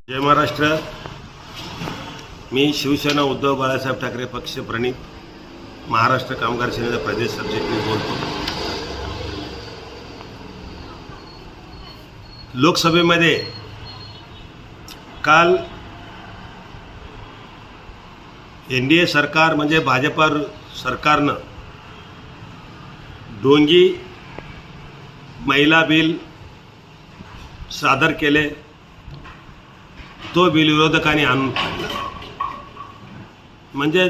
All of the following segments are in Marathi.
जय महाराष्ट्र। मी शिवसेना उद्धव बाळासाहेब ठाकरे पक्ष प्रणित महाराष्ट्र कामगार सेनेचा प्रदेश सरचिटणीस बोलतो। लोकसभेमध्ये काल एनडीए सरकार म्हणजे भाजपा सरकारनं ढोंगी महिला बिल सादर केले। तो बिल विरोधकांनी आणून काढला, म्हणजे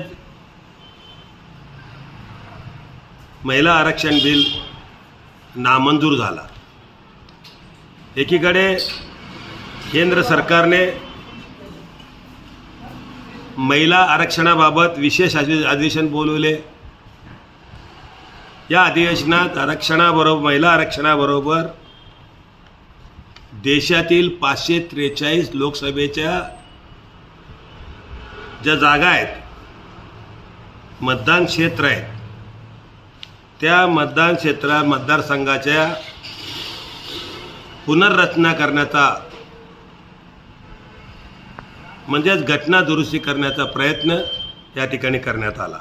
महिला आरक्षण बिल नामंजूर झाला। एकीकडे केंद्र सरकारने महिला आरक्षणाबाबत विशेष अधिवेशन बोलवले। या अधिवेशनात महिला आरक्षणाबरोबर देशातील 543 लोकसभेच्या ज्या जागा आहेत, मतदान क्षेत्र आहेत, त्या मतदारसंघाच्या पुनर्रचना करण्याचा म्हणजेच घटना दुरुस्ती करण्याचा प्रयत्न या ठिकाणी करण्यात आला।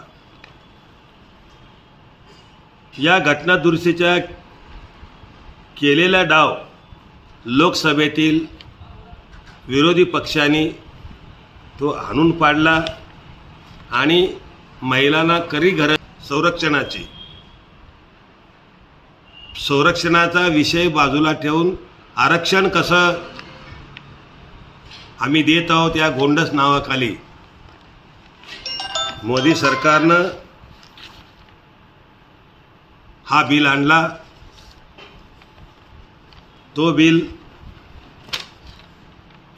या घटना दुरुस्तीचा केलेला डाव लोकसभेतील विरोधी पक्षांनी तो आणून पाडला आणि महिलांना करी गरज संरक्षणाचा विषय बाजूला ठेवून आरक्षण कसं आम्ही देत आहोत या गोंडस नावाखाली मोदी सरकारनं हा बिल आणला। तो बिल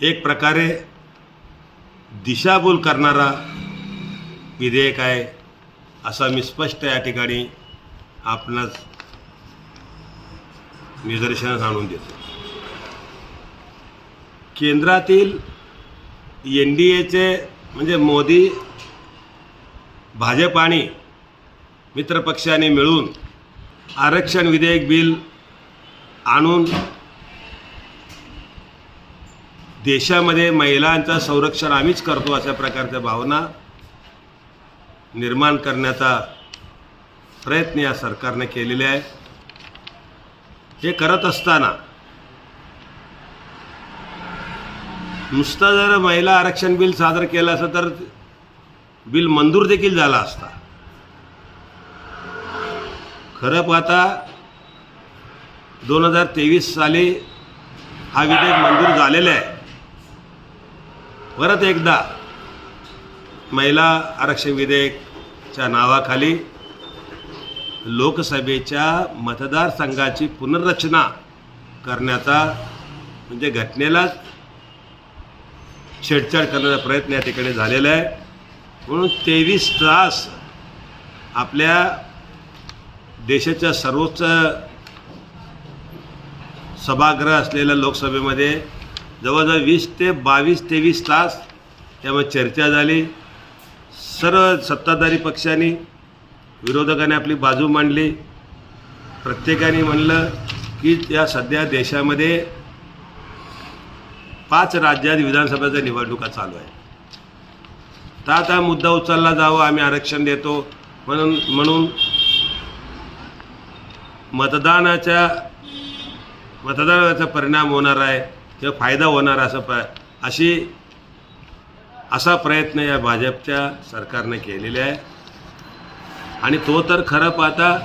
एक प्रकारे दिशाभूल करणारा विधेयक आहे असं मी स्पष्ट या ठिकाणी आपणास निदर्शनास आणून देतो। केंद्रातील एनडीएचे म्हणजे मोदी भाजप आणि मित्रपक्षांनी मिळून आरक्षण विधेयक बिल आणून देशामध्ये महिलांचं संरक्षण आम्हीच करतो अशा प्रकारच्या भावना निर्माण करण्याचा प्रयत्न या सरकारने केलेले आहे। हे करत असताना नुसतं जर महिला आरक्षण बिल सादर केलं असतं तर बिल मंजूर देखील झाला असता। खरं पाहता 2023 साली हा विधेयक मंजूर झालेला आहे। परत एकदा महिला आरक्षण विधेयकच्या नावाखाली लोकसभेच्या मतदारसंघाची पुनर्रचना करण्याचा म्हणजे घटनेला छेडछाड करण्याचा प्रयत्न या ठिकाणी झालेला आहे। म्हणून 23 तास आपल्या देशाच्या सर्वोच्च सभागृह असलेल्या लोकसभेमध्ये जवळजवळ 20 ते 23 तास त्यामध्ये चर्चा झाली। सर्व सत्ताधारी पक्षांनी विरोधकांनी आपली बाजू मांडली। प्रत्येकाने म्हणलं की या सध्या देशामध्ये 5 राज्यात विधानसभेच्या निवडणुका चालू आहेत, तर आता मुद्दा उचलला जावा, आम्ही आरक्षण देतो म्हणून मतदानाचा परिणाम होणार आहे किंवा फायदा होणार असा प्रयत्न या भाजपच्या सरकारने केलेला आहे। आणि तो तर खरं पाहता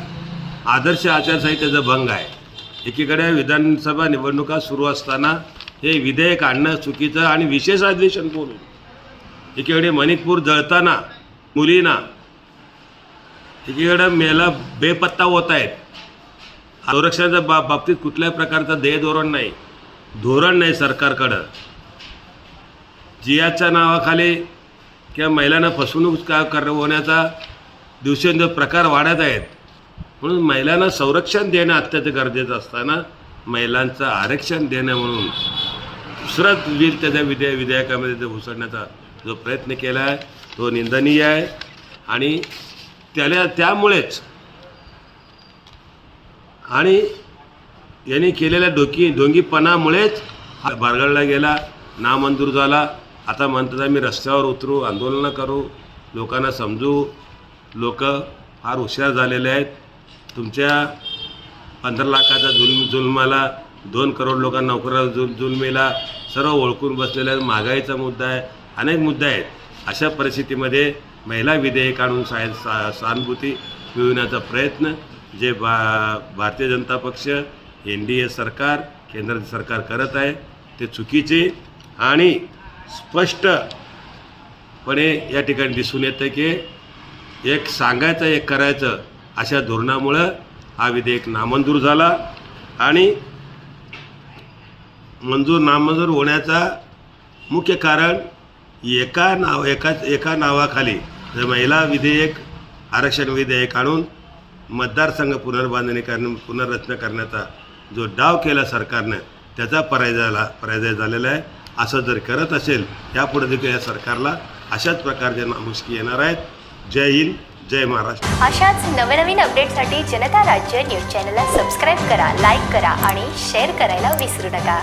आदर्श आचारसंहितेचा भंग आहे। एकीकडे विधानसभा निवडणुका सुरू असताना हे विधेयक आणणं चुकीचं आणि विशेष अधिवेशन बोलून एकीकडे मणिपूर जळताना मुलींना एकीकडे मेला बेपत्ता होत आहेत। संरक्षणाच्या बाबतीत कुठल्याही प्रकारचं धोरण नाही सरकारकडं। जियाच्या नावाखाली किंवा महिलांना फसवणूक होण्याचा दिवसेंदिवस प्रकार वाढत आहेत। म्हणून महिलांना संरक्षण देणं अत्यंत गरजेचं असताना महिलांचं आरक्षण देणं म्हणून दुसराच बिल त्याच्या विधेयकामध्ये ते घुसडण्याचा जो प्रयत्न केला आहे तो निंदनीय आहे। आणि त्यामुळेच आणि यांनी केलेल्या ढोंगीपणामुळेच हा बारगळला गेला। नामंजूर झाला. आता म्हणतात आम्ही रस्त्यावर उतरू, आंदोलनं करू, लोकांना समजू. लोक फार हुशार झालेले आहेत. तुमच्या 15 लाखाचा जुलमाला 2 करोड लोकांना नोकऱ्या जुलमीला सर्व ओळखून बसलेले आहेत. महागाईचा मुद्दा आहे, अनेक मुद्दे आहेत. अशा परिस्थितीमध्ये महिला विधेयक आणून सहानुभूती मिळवण्याचा प्रयत्न जे भारतीय जनता पक्ष, NDA सरकार, केंद्र सरकार करत आहे ते चुकीचे आणि स्पष्टपणे या ठिकाणी दिसून येतं की एक सांगायचं एक करायचं अशा धोरणामुळं हा विधेयक नामंजूर झाला. आणि नामंजूर होण्याचा मुख्य कारण एका नावाखाली महिला विधेयक, आरक्षण विधेयक आणून मतदारसंघ पुनर्रचना करण्याचा जो डाव केला सरकारनं त्याचा पराजय झालेला आहे. असं जर करत असेल यापुढे देखील या सरकारला अशाच प्रकारच्या नामुष्की येणार आहेत. जय हिंद, जय महाराष्ट्र. अशाच नवनवीन अपडेटसाठी जनता राज्य न्यूज चॅनलला सबस्क्राईब करा, लाईक करा आणि शेअर करायला विसरू नका.